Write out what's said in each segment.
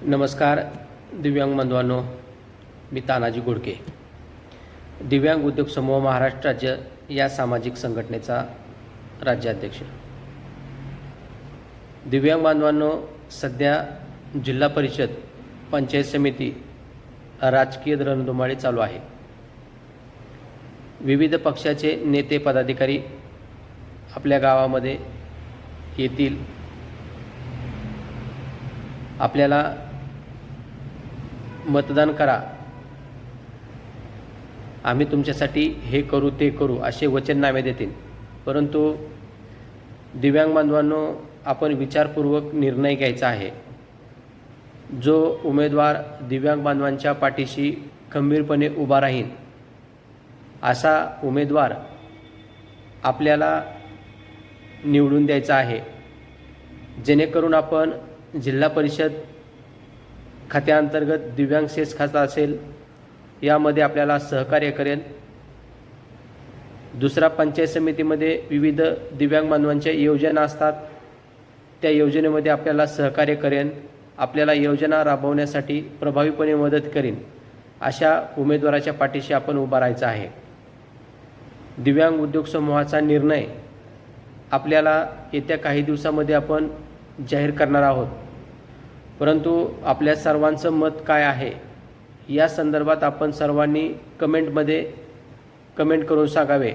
नमस्कार दिव्यांग बंधवांनो, मी तानाजी घोडके, दिव्यांग उद्योग समूह महाराष्ट्र राज्य या सामाजिक संघटनेचा राज्याध्यक्ष। दिव्यांग बांधवांनो, सध्या जिल्हा परिषद, पंचायत समिती राजकीय रणधुमाळी चालू आहे। विविध पक्षाचे नेते पदाधिकारी आपल्या गावामध्ये येतील, आपल्याला मतदान करा, आम्ही तुमच्यासाठी हे करू ते करू असे वचननामे देतील। परंतु दिव्यांग बांधवांनो, आपण विचारपूर्वक निर्णय घ्यायचा आहे। जो उमेदवार दिव्यांग बांधवांच्या पाठीशी खंबीरपणे उभा राहील असा उमेदवार आपल्याला निवडून द्यायचा आहे, जेणेकरून आपण जिल्हा परिषद खात्याअंतर्गत दिव्यांग सेस खाता असेल, यामध्ये आपल्याला सहकार्य करेल। दुसरा, पंचायत समितीमध्ये विविध दिव्यांग बांधवांच्या योजना असतात, त्या योजनेमध्ये आपल्याला सहकार्य करेन, आपल्याला योजना राबवण्यासाठी प्रभावीपणे मदत करेन, अशा उमेदवाराच्या पाठीशी आपण उभा राहायचं आहे। दिव्यांग उद्योग समूहाचा निर्णय आपल्याला येत्या काही दिवसामध्ये आपण जाहीर करणार आहोत। परंतु आपल्या सर्वांचं मत काय आहे या संदर्भात आपण सर्वांनी कमेंटमध्ये कमेंट करून सांगावे।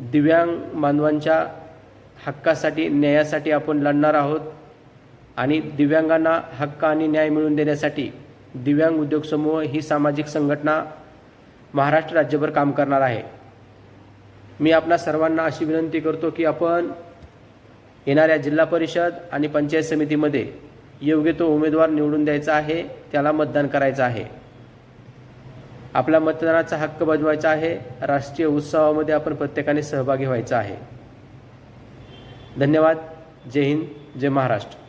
दिव्यांग बांधवांच्या हक्कासाठी, न्यायासाठी आपण लढणार आहोत आणि दिव्यांगांना हक्क आणि न्याय मिळवून देण्यासाठी दिव्यांग उद्योग समूह ही सामाजिक संघटना महाराष्ट्र राज्यभर काम करणार आहे। मी आपणा सर्वांना अशी विनंती करतो की आपण येणाऱ्या जिल्हा परिषद आणि पंचायत समितीमध्ये योग्य तो उमेदवार निवडून द्यायचा आहे, त्याला मतदान करायचं आहे, आपला मतदानाचा हक्क बजवायचा आहे। राष्ट्रीय उत्सवामध्ये आपण प्रत्येकाने सहभागी व्हायचं आहे। धन्यवाद। जय हिंद, जय महाराष्ट्र।